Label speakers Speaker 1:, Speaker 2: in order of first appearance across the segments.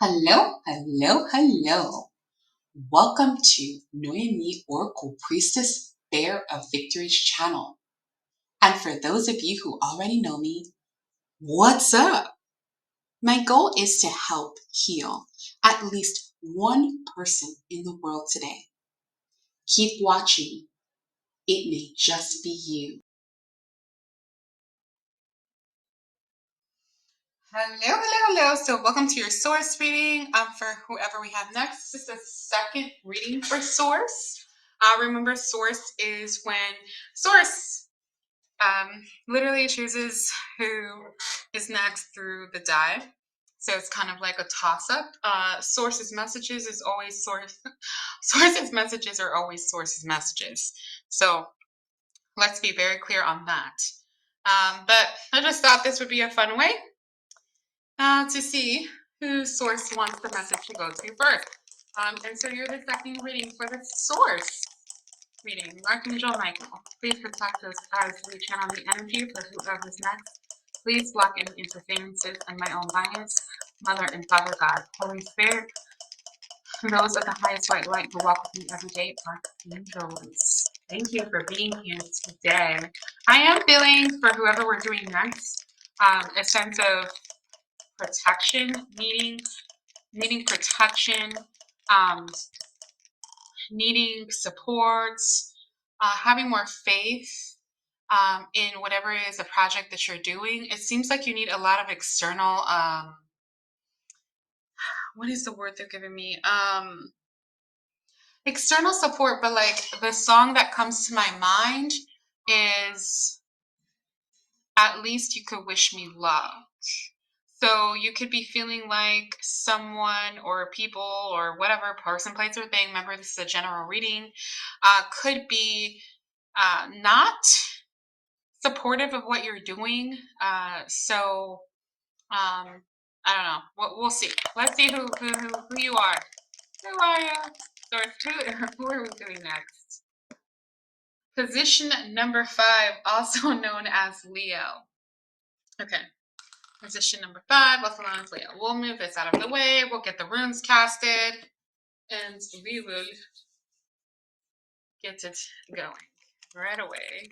Speaker 1: Hello, hello, hello. Welcome to Noemi Oracle Priestess Bear of Victory's channel. And for those of you who already know me, what's up? My goal is to help heal at least one person in the world today. Keep watching. It may just be you. Hello. So welcome to your source reading. For whoever we have next, this is the second reading for source. Remember, source is when source literally chooses who is next through the die. So it's kind of like a toss-up. Source's messages is always source. Source's messages are always source's messages. So let's be very clear on that. But I just thought this would be a fun way to see who source wants the message to go to first. And so you're the second reading for the source reading. Archangel Michael, please protect us as we channel the energy for whoever's next. Please block any interferences and my own bias. Mother and Father God, Holy Spirit, those of the highest white light who walk with me every day, archangels. Thank you for being here today. I am feeling for whoever we're doing next, a sense of protection, needing protection, needing support, having more faith in whatever it is a project that you're doing. It seems like you need a lot of external, what is the word they're giving me? External support, but like the song that comes to my mind is At Least You Could Wish Me Love. So you could be feeling like someone or people or whatever person, place, or thing, remember this is a general reading, could be not supportive of what you're doing. So I don't know. We'll see. Let's see who you are. Who are you? Who are we doing next? Position number 5, also known as Leo. Okay. Position number 5, also known as Leo. We'll move this out of the way. We'll get the runes casted, and we will get it going right away.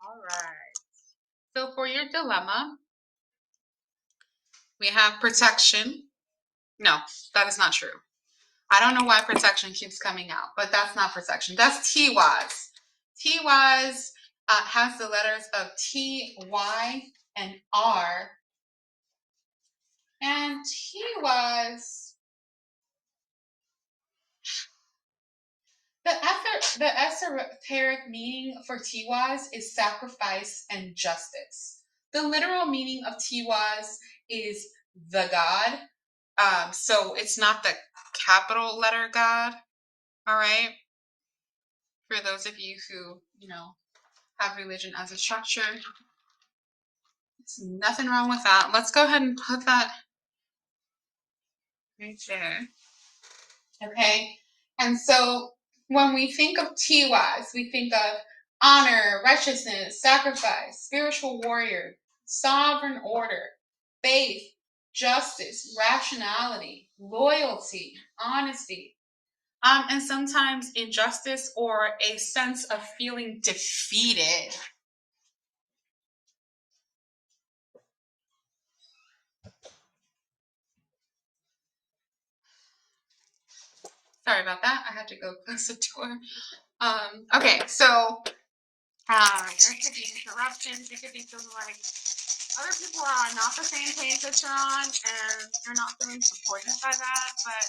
Speaker 1: All right. So for your dilemma, we have protection. No, that is not true. I don't know why protection keeps coming out, but that's not protection. That's T-wise. T-wise has the letters of T, Y, and R. And T-wise, the esoteric meaning for T-wise is sacrifice and justice. The literal meaning of T-wise is the God. So it's not the capital letter God. All right. For those of you who, have religion as a structure, there's nothing wrong with that. Let's go ahead and put that right there. Okay. And so when we think of T-wise, we think of honor, righteousness, sacrifice, spiritual warrior, sovereign order, faith, justice, rationality, loyalty, honesty, and sometimes injustice or a sense of feeling defeated. Sorry about that. I had to go close the door. Okay, so there could be interruptions. You could be feeling like other people are on not the same page that you're on, and you're not feeling supported by that. But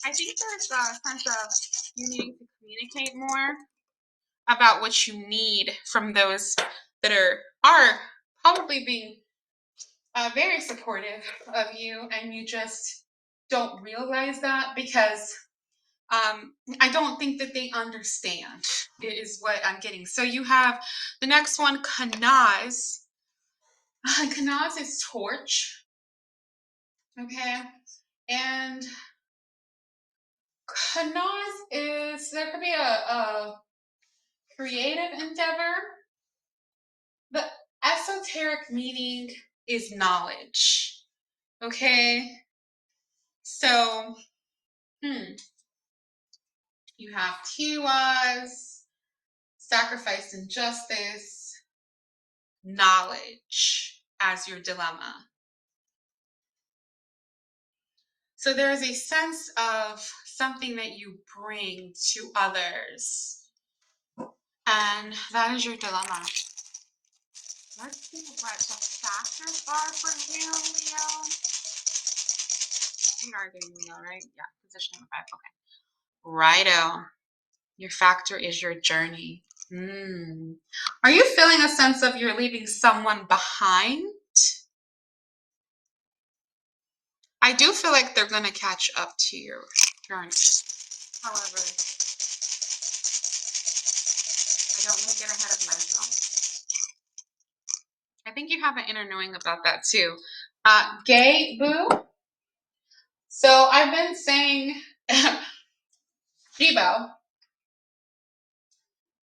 Speaker 1: I think there's a sense of you needing to communicate more about what you need from those that are probably being very supportive of you, and you just don't realize that because I don't think that they understand is what I'm getting. So you have the next one, Kanaz. Kanaz is torch. Okay. And Kanaz is, there could be a creative endeavor. The esoteric meaning is knowledge. Okay? So, you have Tiwaz, sacrifice and justice, knowledge as your dilemma. So there is a sense of something that you bring to others. And that is your dilemma. Let's see what the factors are for you, Leo. You are getting Leo, right? Yeah, position number 5. Okay. Righto. Your factor is your journey. Are you feeling a sense of you're leaving someone behind? I do feel like they're going to catch up to your journey. However, I don't want to get ahead of myself. I think you have an inner knowing about that too. Gay boo. So I've been saying Jibo,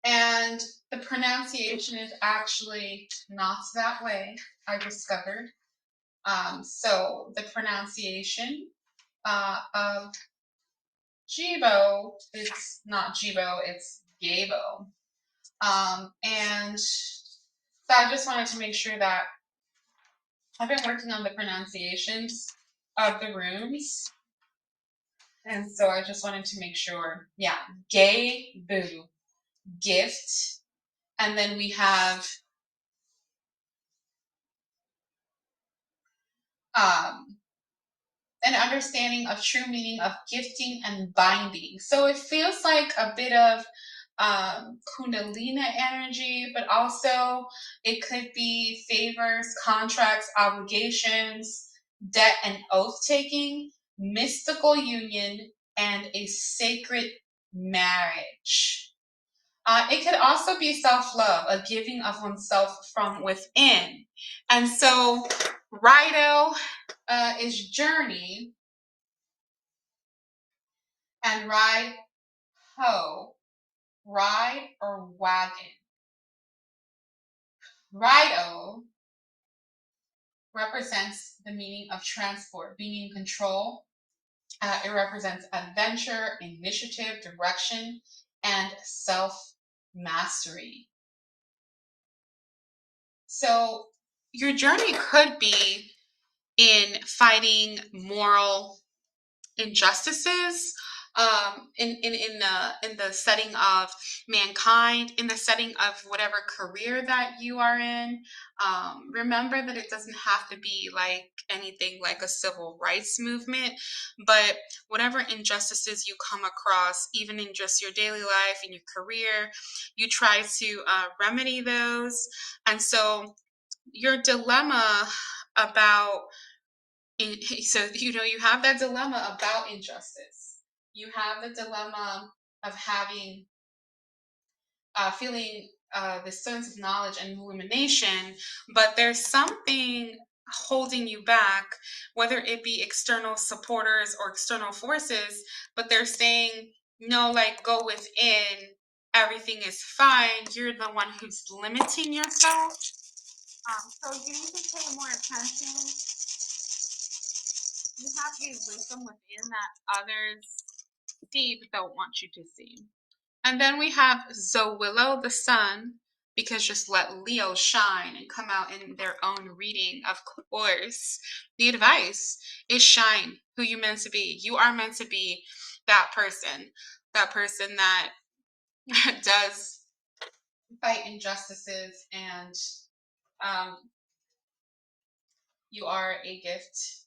Speaker 1: and the pronunciation is actually not that way, I discovered. So the pronunciation of Jibo, it's not Jibo, it's Gabo. And so I just wanted to make sure that I've been working on the pronunciations of the rooms. And so I just wanted to make sure, yeah, gay boo, gift. And then we have an understanding of true meaning of gifting and binding. So it feels like a bit of Kundalini energy, but also it could be favors, contracts, obligations, debt and oath taking, mystical union, and a sacred marriage. It could also be self-love, a giving of oneself from within. And so Rido is journey, and ride ho, ride or wagon. Rido represents the meaning of transport, being in control. It represents adventure, initiative, direction, and self-mastery. So your journey could be in fighting moral injustices, in the setting of mankind, in the setting of whatever career that you are in. Remember that it doesn't have to be like anything like a civil rights movement, but whatever injustices you come across, even in just your daily life, in your career, you try to remedy those. And so your dilemma about so you have that dilemma about injustice. You have the dilemma of having feeling the sense of knowledge and illumination, but there's something holding you back, whether it be external supporters or external forces, but they're saying no, like go within, everything is fine, you're the one who's limiting yourself. So you need to pay more attention. You have a wisdom within that others see but don't want you to see. And then we have Zowillow, the sun, because just let Leo shine and come out in their own reading. Of course, the advice is shine who you meant to be. You are meant to be that person that does fight injustices, and you are a gift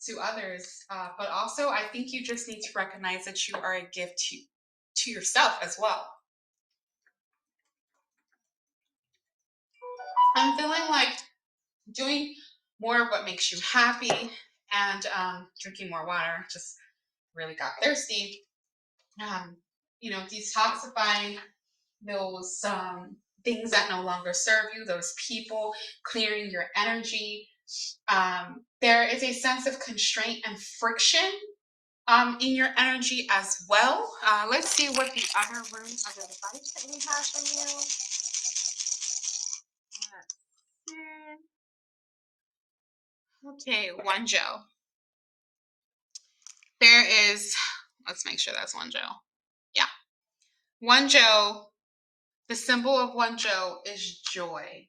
Speaker 1: to others, but also I think you just need to recognize that you are a gift to yourself as well. I'm feeling like doing more of what makes you happy, and drinking more water. Just really got thirsty. Detoxifying those things that no longer serve you, those people, clearing your energy. There is a sense of constraint and friction in your energy as well. Let's see what the other room of advice that we have for you. Okay, one Joe. There is, let's make sure that's one Joe. Yeah. One Joe, the symbol of one Joe is joy.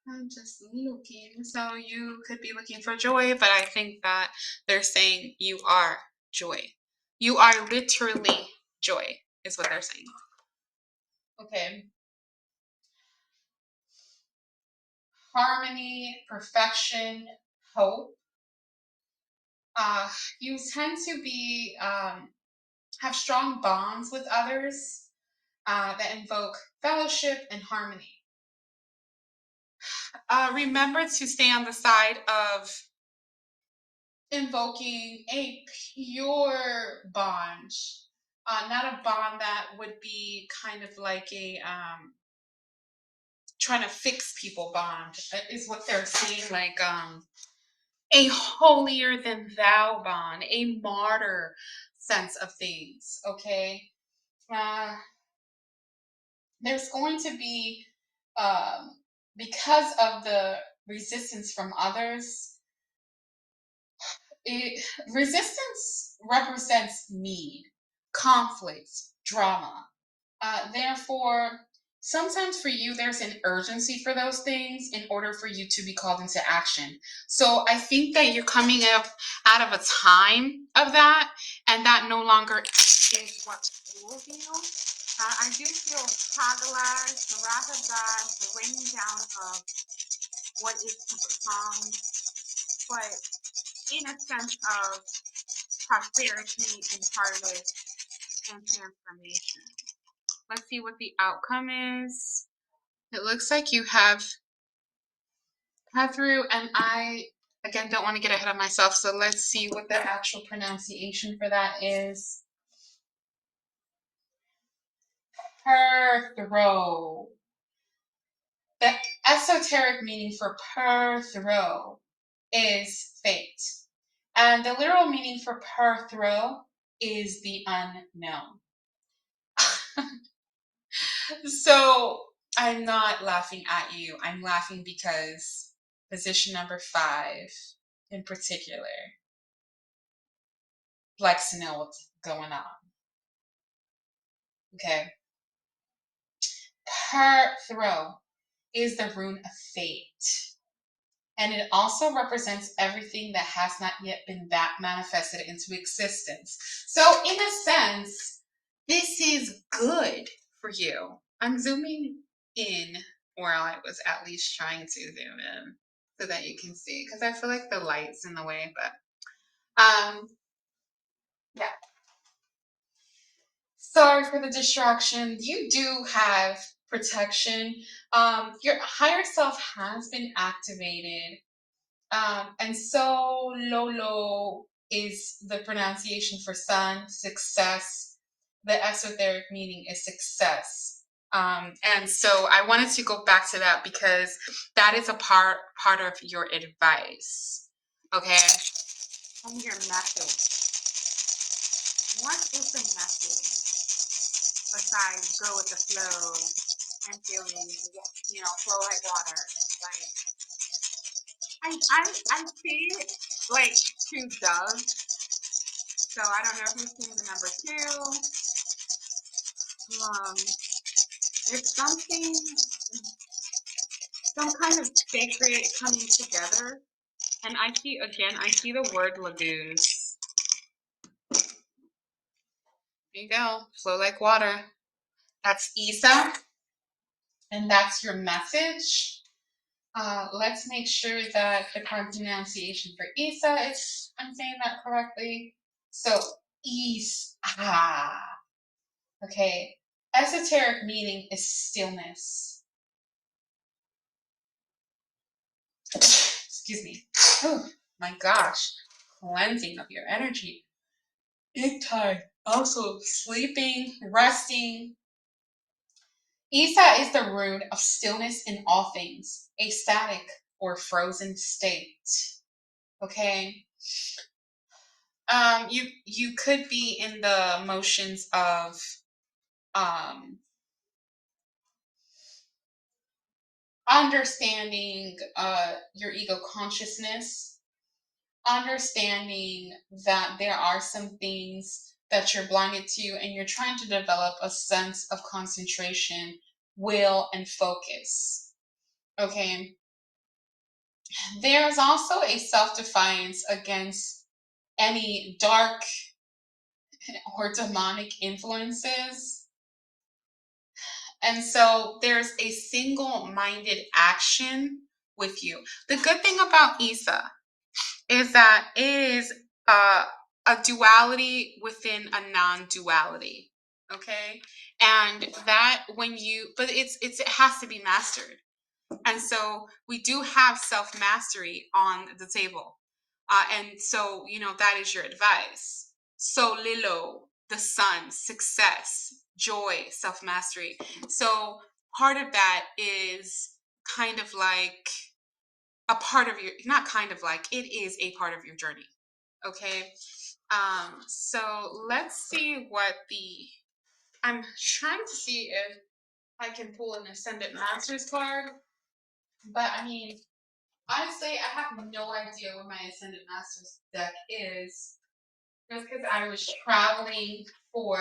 Speaker 1: I'm just looking. So you could be looking for joy, but I think that they're saying you are joy. You are literally joy, is what they're saying. Okay. Harmony, perfection, hope. You tend to be have strong bonds with others that invoke fellowship and harmony. Remember to stay on the side of invoking a pure bond, not a bond that would be kind of like a trying to fix people bond, is what they're saying, like a holier than thou bond, a martyr sense of things. Okay. There's going to be, because of the resistance from others, resistance represents need, conflict, drama. Therefore, sometimes for you, there's an urgency for those things in order for you to be called into action. So I think that you're coming out of a time of that, and that no longer is what fuels you. I do feel Hagalaz, the wrath of God, the raining down of what is to come, but in a sense of prosperity and harvest and transformation. Let's see what the outcome is. It looks like you have had through, and I, again, don't want to get ahead of myself, so let's see what the actual pronunciation for that is. Per throw. The esoteric meaning for per throw is fate. And the literal meaning for per throw is the unknown. So I'm not laughing at you. I'm laughing because position number 5 in particular likes to know what's going on. Okay. Per throw is the rune of fate. And it also represents everything that has not yet been manifested into existence. So in a sense, this is good for you. I'm zooming in, or I was at least trying to zoom in so that you can see, because I feel like the light's in the way, but yeah. Sorry for the distraction. You do have protection. Your higher self has been activated. And so Lolo is the pronunciation for sun, success. The esoteric meaning is success. And so I wanted to go back to that because that is a part of your advice. Okay. And your message. What is the message besides go with the flow and feeling, flow like water? Like I see like 2 doves. So I don't know if you've seen the number 2. It's something, some kind of sacred coming together. And I see the word lagoons. There you go. Flow like water. That's Isa. And that's your message. Let's make sure that the pronunciation for Isa is, I'm saying that correctly. So, Isa. Okay. Esoteric meaning is stillness. Excuse me. Oh my gosh. Cleansing of your energy. Big time. Also, sleeping, resting. Isa is the rune of stillness in all things, a static or frozen state. Okay? You could be in the motions of um understanding your ego consciousness, understanding that there are some things that you're blinded to, and you're trying to develop a sense of concentration, will, and focus. Okay. There's also a self-defiance against any dark or demonic influences. And so there's a single-minded action with you. The good thing about Isa is that it is uh, a duality within a non-duality. Okay. And that when you, but it has to be mastered. And so we do have self mastery on the table. And so, that is your advice. So, Lilo, the sun, success, joy, self mastery. So, part of that is kind of like a part of your, not kind of like, it is a part of your journey. Okay. So let's see what I'm trying to see if I can pull an Ascendant Masters card. But I mean, honestly, I have no idea what my Ascendant Masters deck is. Just because I was traveling for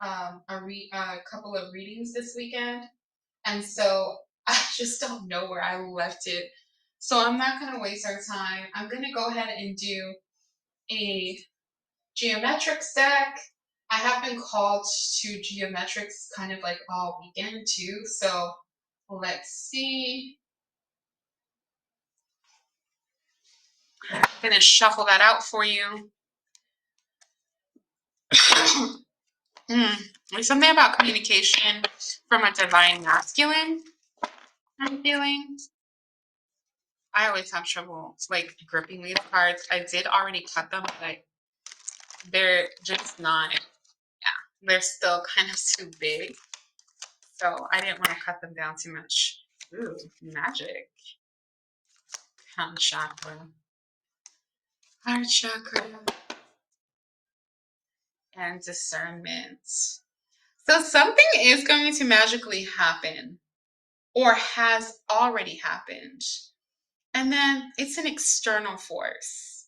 Speaker 1: a couple of readings this weekend, and so I just don't know where I left it. So I'm not going to waste our time. I'm going to go ahead and do a geometrics deck. I have been called to geometrics kind of like all weekend too. So let's see. I'm gonna shuffle that out for you. There's something about communication from a divine masculine, I'm feeling. I always have trouble like gripping these cards. I did already cut them, but they're just not, they're still kind of too big. So I didn't want to cut them down too much. Ooh, magic. Crown chakra. Heart chakra. And discernment. So something is going to magically happen or has already happened. And then it's an external force.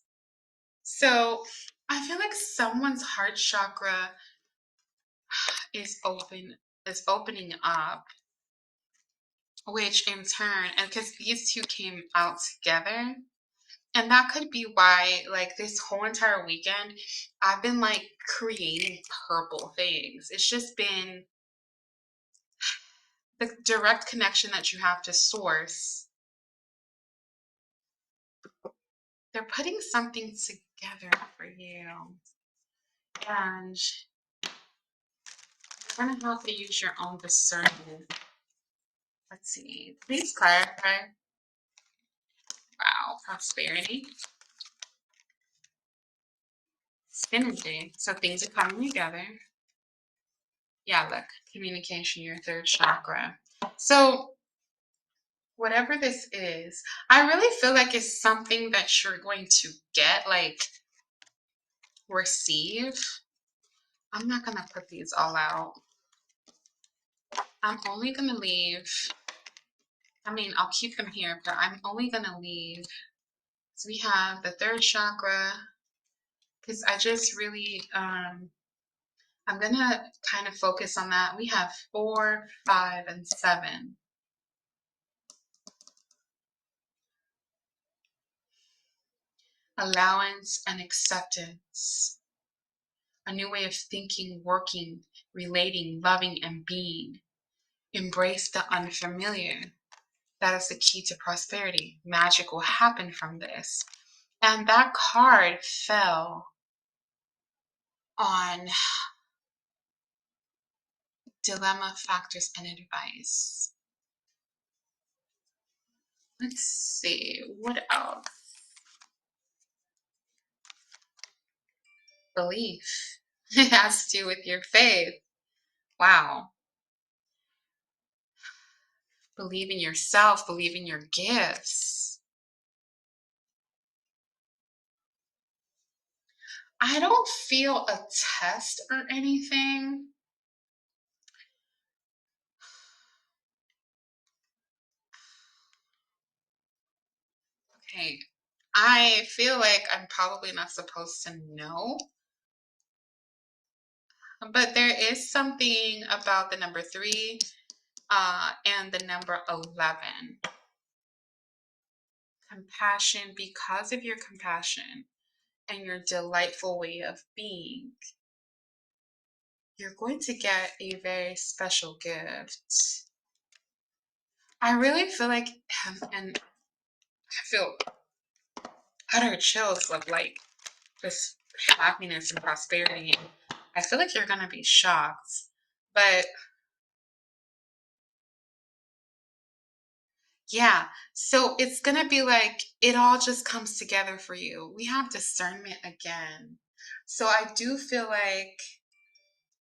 Speaker 1: So I feel like someone's heart chakra is opening up, which in turn, and because these two came out together, and that could be why, like, this whole entire weekend, I've been like creating purple things. It's just been the direct connection that you have to source. They're putting something together for you. And you're going to have to use your own discernment. Let's see. Please clarify. Wow. Prosperity. Synergy. So things are coming together. Yeah, look. Communication, your third chakra. So whatever this is, I really feel like it's something that you're going to get, like, receive. I'm not going to put these all out. I'm only going to leave, I mean, I'll keep them here, but I'm only going to leave. So we have the third chakra, because I just really, I'm going to kind of focus on that. We have 4, 5, and 7. Allowance and acceptance. A new way of thinking, working, relating, loving, and being. Embrace the unfamiliar. That is the key to prosperity. Magic will happen from this. And that card fell on dilemma, factors, and advice. Let's see, what else? Belief. It has to do with your faith. Wow. Believe in yourself, believe in your gifts. I don't feel a test or anything. Okay. I feel like I'm probably not supposed to know, but there is something about the number 3 and the number 11. Compassion, because of your compassion and your delightful way of being, you're going to get a very special gift. I really feel like, and I feel utter chills of like this happiness and prosperity. I feel like you're going to be shocked, but yeah, so it's going to be like it all just comes together for you. We have discernment again. So I do feel like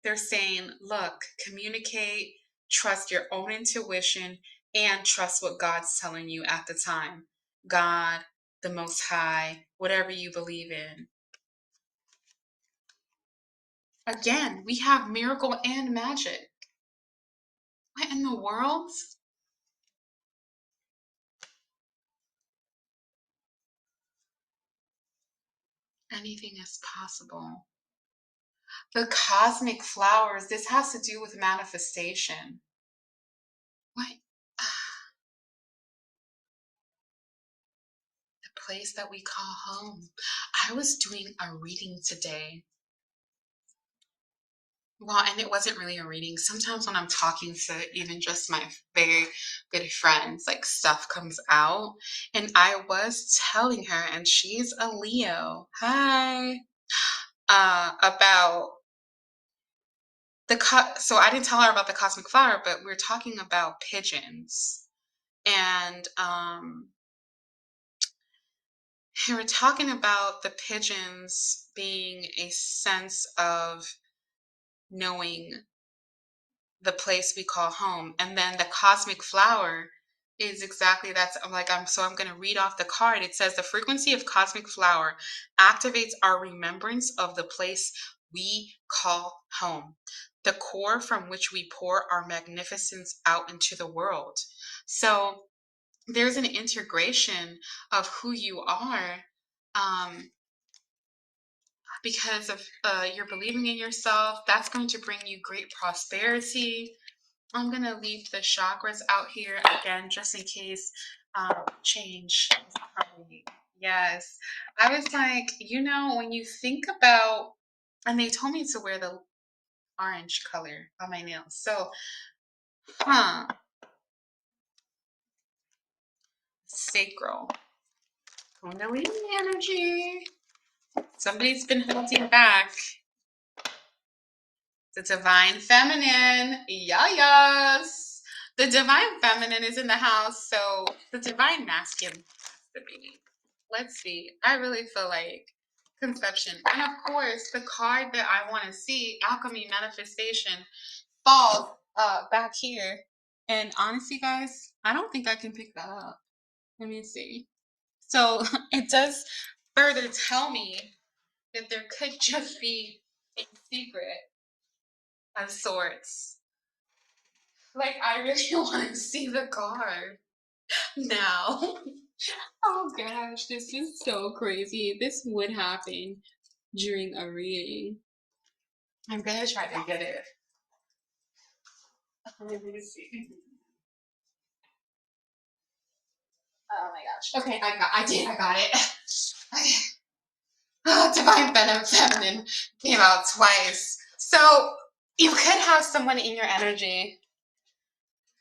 Speaker 1: they're saying, look, communicate, trust your own intuition, and trust what God's telling you at the time. God, the Most High, whatever you believe in. Again, we have miracle and magic. What in the world? Anything is possible. The cosmic flowers, this has to do with manifestation. What? The place that we call home. I was doing a reading today. Well, and it wasn't really a reading. Sometimes when I'm talking to even just my very good friends, like stuff comes out. And I was telling her, and she's a Leo. Hi. About so I didn't tell her about the cosmic flower, but we're talking about pigeons. And we were talking about the pigeons being a sense of knowing the place we call home. And then the cosmic flower is exactly that's I'm going to read off the card. It says the frequency of cosmic flower activates our remembrance of the place we call home, the core from which we pour our magnificence out into the world. So there's an integration of who you are, um, because of you're believing in yourself. That's going to bring you great prosperity. I'm going to leave the chakras out here again, just in case change is coming. Yes. I was like, when you think about, and they told me to wear the orange color on my nails. So, sacral. Kundalini energy. Somebody's been holding back. The divine feminine. Yes. The divine feminine is in the house. So the divine masculine has to be. Let's see. I really feel like conception. And of course, the card that I want to see, alchemy manifestation, falls back here. And honestly, guys, I don't think I can pick that up. Let me see. So it does further tell me that there could just be a secret of sorts. Like, I really want to see the card now. Oh gosh, this is so crazy. This would happen during a reading. I'm gonna try to get it. Let me see. Oh my gosh. Okay, I got it. Okay. Oh, divine feminine came out twice. So you could have someone in your energy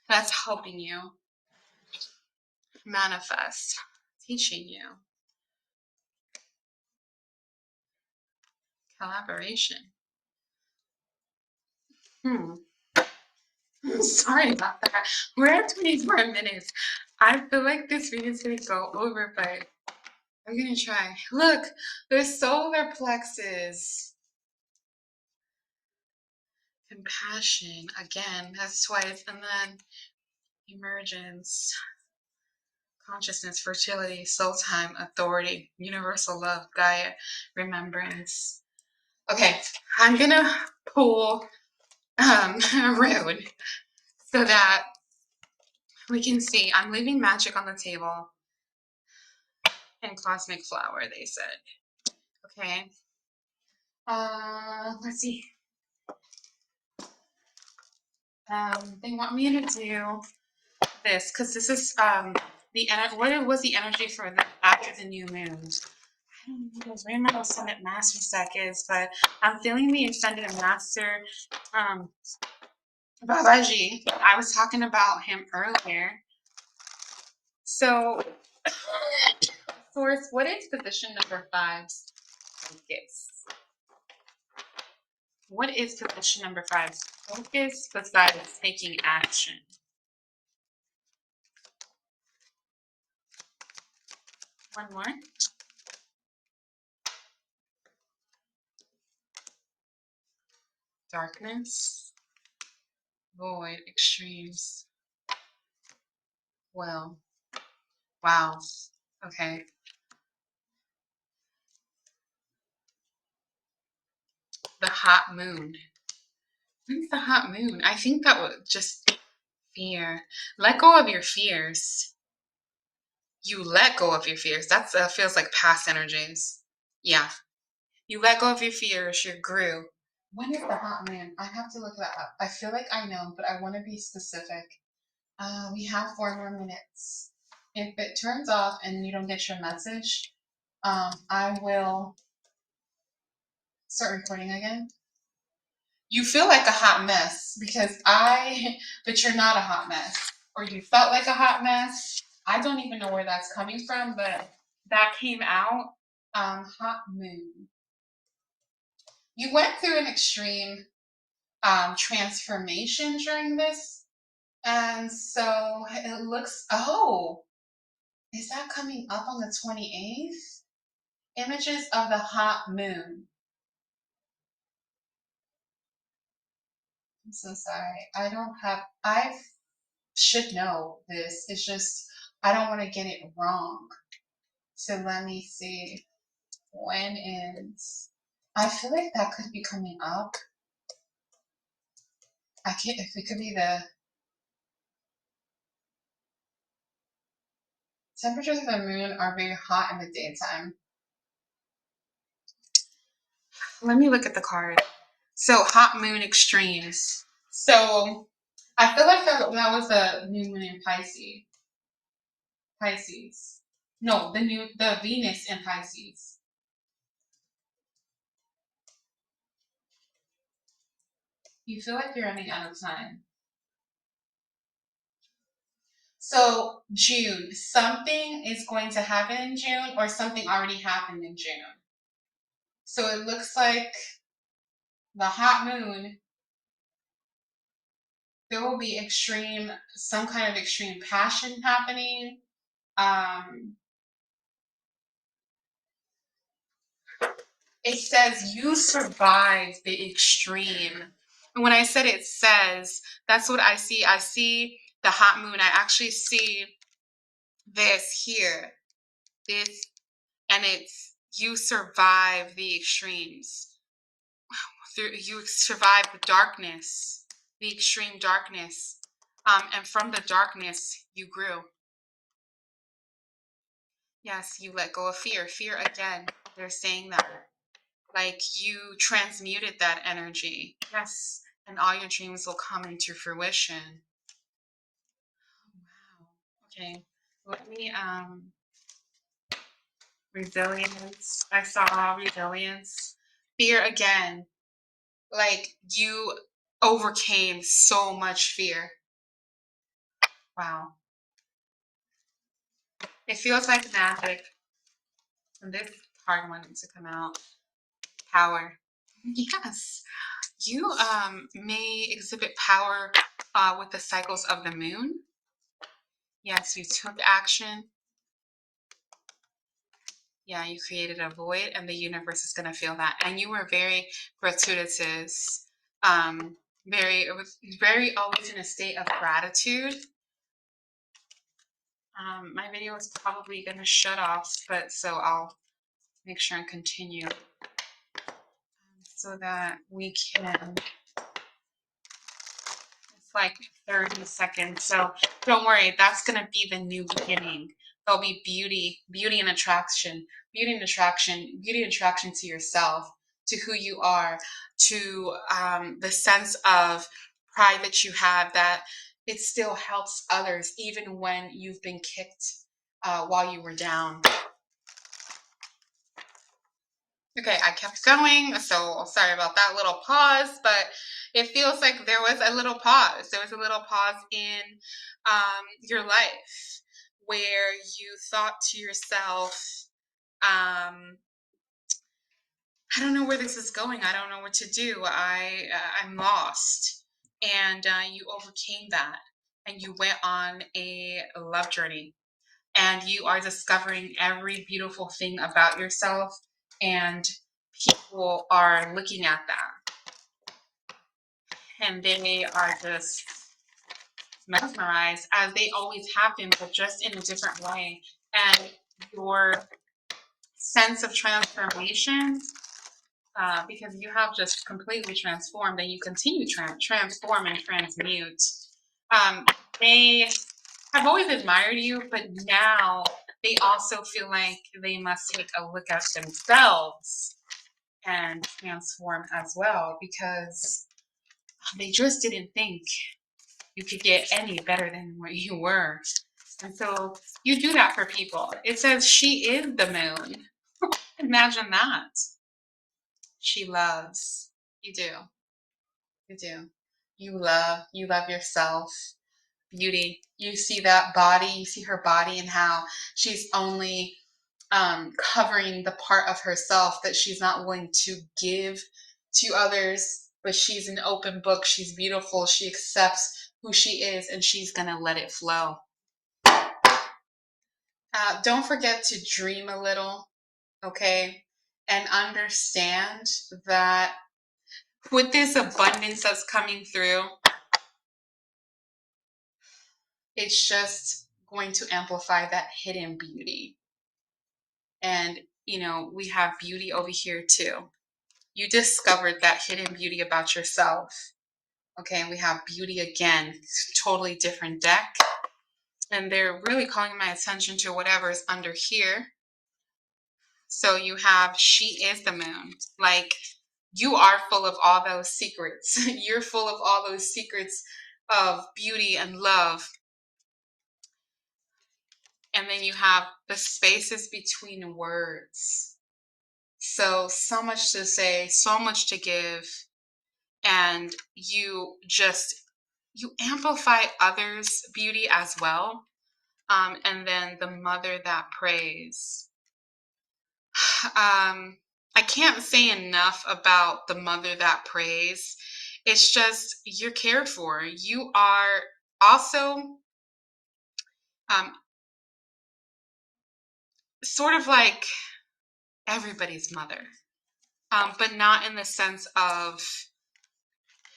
Speaker 1: that's helping you manifest, teaching you collaboration. Hmm. Sorry about that. We're at 24 minutes. I feel like this video is going to go over, but I'm going to try. Look, there's solar plexus. Compassion. Again, that's twice. And then emergence. consciousness, fertility, soul time, authority, universal love, Gaia, remembrance. Okay, I'm gonna pull a road so that we can see. I'm leaving magic on the table and cosmic flower, they said. Okay. Let's see. They want me to do this because this is what was the energy for the after the new moon? I don't know what the Ascended Master deck is, but I'm feeling the Ascended Master Babaji. I was talking about him earlier. So, Source, what is position number 5's focus? What is position number 5's focus besides taking action? One more. Darkness, void, extremes. Well, wow. Okay. The hot moon. When's the hot moon? I think that was just fear. Let go of your fears. You let go of your fears. That feels like past energies. Yeah. You let go of your fears. You grew. When is the hot moon? I have to look that up. I feel like I know, but I want to be specific. We have 4 more minutes. If it turns off and you don't get your message, I will start recording again. You feel like a hot mess but you're not a hot mess. Or you felt like a hot mess. I don't even know where that's coming from, but that came out. Hot moon. You went through an extreme transformation during this. And so it looks, is that coming up on the 28th? Images of the hot moon. I'm so sorry. I should know this. It's just, I don't want to get it wrong. So let me see. When is, I feel like that could be coming up. If it could be the temperatures of the moon are very hot in the daytime. Let me look at the card. So hot moon extremes. So I feel like that was the new moon in Pisces. Pisces. No, the Venus in Pisces. You feel like you're running out of time. So June, something is going to happen in June, or something already happened in June. So it looks like the hot moon, there will be some kind of extreme passion happening. It says you survived the extreme. And when I said it says, that's what I see. I see the hot moon. I actually see this here. This, and it's you survive the extremes. You survive the darkness, the extreme darkness. And from the darkness, you grew. Yes, you let go of fear. Fear again. They're saying that. Like you transmuted that energy. Yes. And all your dreams will come into fruition. Oh, wow. Okay. Let me resilience. I saw resilience. Fear again. Like you overcame so much fear. Wow. It feels like magic. And this card wanted to come out. Power. Yes. You may exhibit power with the cycles of the moon. Yes, you took action. Yeah, you created a void, and the universe is going to feel that. And you were very gratuitous, very always in a state of gratitude. My video is probably going to shut off, but so I'll make sure and continue so that we can. It's like 30 seconds. So don't worry, that's going to be the new beginning. There'll be beauty and attraction, beauty and attraction to yourself, to who you are, to the sense of pride that you have, that it still helps others even when you've been kicked while you were down. Okay, I kept going, so sorry about that little pause, but it feels like there was a little pause. There was a little pause in your life where you thought to yourself, I don't know where this is going. I don't know what to do. I'm lost. And you overcame that and you went on a love journey. And you are discovering every beautiful thing about yourself, and people are looking at that and they are just mesmerized, as they always have been, but just in a different way. And your sense of transformation, because you have just completely transformed and you continue to transform and transmute. They have always admired you, but now they also feel like they must take a look at themselves and transform as well, because they just didn't think you could get any better than what you were. And so you do that for people. It says she is the moon. Imagine that. She loves. You do. You do. You love yourself. Beauty. You see that body, you see her body, and how she's only covering the part of herself that she's not willing to give to others, but she's an open book. She's beautiful. She accepts who she is, and she's going to let it flow. Don't forget to dream a little, okay? And understand that with this abundance that's coming through, it's just going to amplify that hidden beauty. And, you know, we have beauty over here too. You discovered that hidden beauty about yourself. Okay, and we have beauty again, totally different deck. And they're really calling my attention to whatever is under here. So you have she is the moon. Like, you are full of all those secrets. You're full of all those secrets of beauty and love. And then you have the spaces between words. So much to say, so much to give. And you amplify others' beauty as well. And then the mother that prays. I can't say enough about the mother that prays. It's just, you're cared for. You are also sort of like everybody's mother, but not in the sense of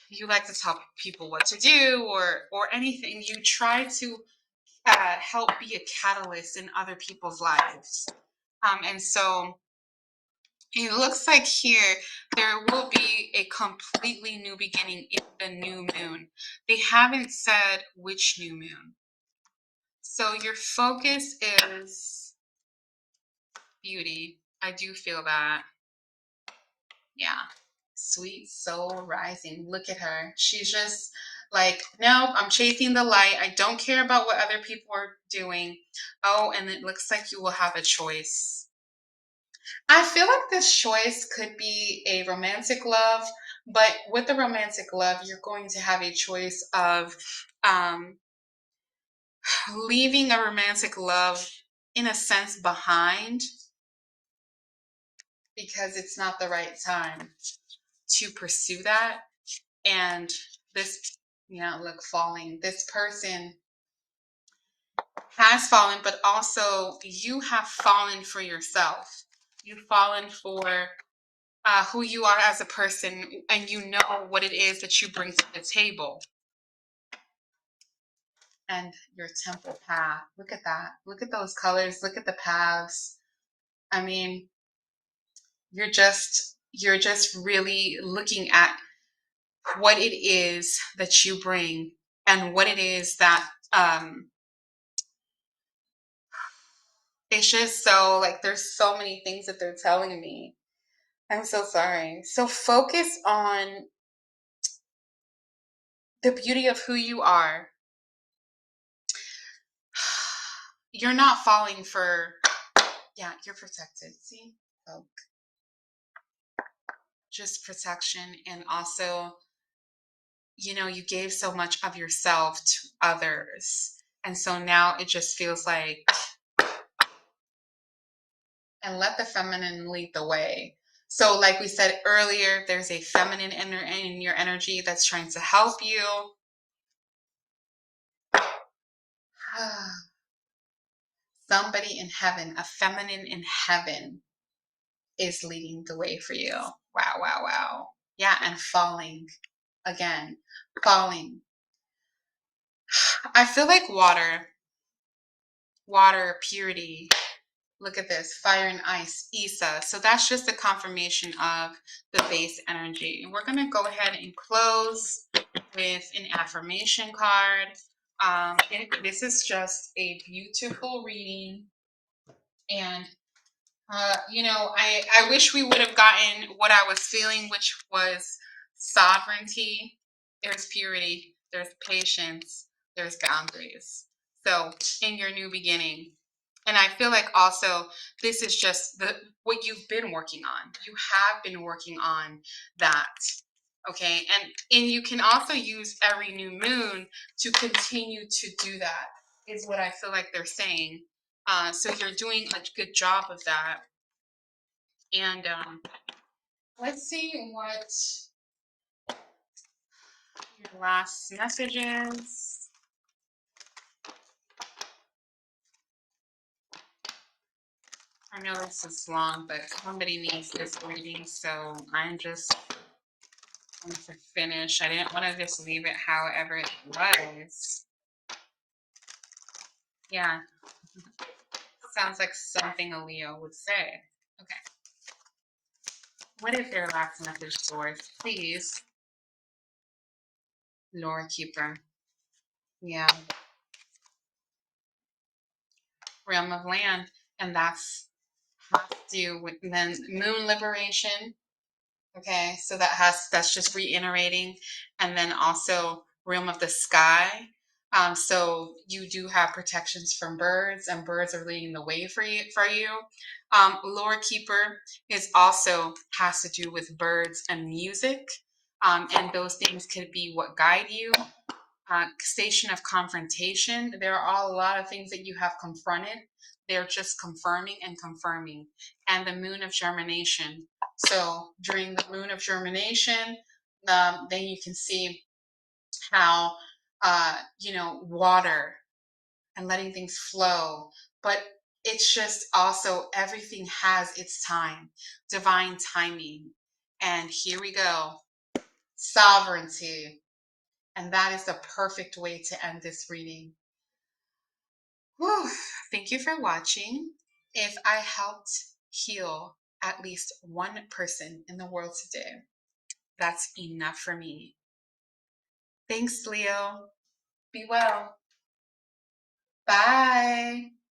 Speaker 1: you like to tell people what to do or anything. You try to help be a catalyst in other people's lives. And so it looks like here there will be a completely new beginning in the new moon. They haven't said which new moon. So your focus is beauty. I do feel that. Yeah. Sweet soul rising. Look at her. She's just like, no, I'm chasing the light. I don't care about what other people are doing. Oh, and it looks like you will have a choice. I feel like this choice could be a romantic love, but with the romantic love, you're going to have a choice of leaving a romantic love in a sense behind, because it's not the right time to pursue that. And this, look, falling. This person has fallen, but also you have fallen for yourself. You've fallen for who you are as a person, and you know what it is that you bring to the table. and your temple path. Look at that. Look at those colors. Look at the paths. I mean, you're just really looking at what it is that you bring and what it is that it's just so like there's so many things that they're telling me. I'm so sorry. So focus on the beauty of who you are. You're not falling for, yeah, you're protected. See? Oh, just protection. And also, you know, you gave so much of yourself to others. And so now it just feels like, and let the feminine lead the way. So like we said earlier, there's a feminine in your energy that's trying to help you. Somebody in heaven, a feminine in heaven is leading the way for you. Wow, wow, wow. Yeah, and falling again, falling. I feel like water, purity. Look at this, fire and ice, Isa. So that's just a confirmation of the base energy. We're going to go ahead and close with an affirmation card. This is just a beautiful reading. And, you know, I wish we would have gotten what I was feeling, which was sovereignty. There's purity, there's patience, there's boundaries. So in your new beginning. And I feel like also this is just what you've been working on. You have been working on that. Okay. And you can also use every new moon to continue to do that, is what I feel like they're saying. So you're doing a good job of that. And let's see what your last message is. I know this is long, but somebody needs this reading, so I'm just going to finish. I didn't want to just leave it however it was. Yeah. Sounds like something a Leo would say. Okay. What is their last message, Source? Please. Lord Keeper. Yeah. Realm of Land. And that's has to do with then moon liberation. Okay, so that's just reiterating. And then also realm of the sky. So you do have protections from birds, and birds are leading the way for you. Lord Keeper is also has to do with birds and music. And those things could be what guide you. Station of confrontation. There are all a lot of things that you have confronted. They're just confirming and confirming. And the moon of germination. So during the moon of germination, then you can see how, you know, water and letting things flow. But it's just also everything has its time, divine timing. And here we go, sovereignty. And that is the perfect way to end this reading. Whew. Thank you for watching. If I helped heal at least one person in the world today, that's enough for me. Thanks, Leo. Be well. Bye.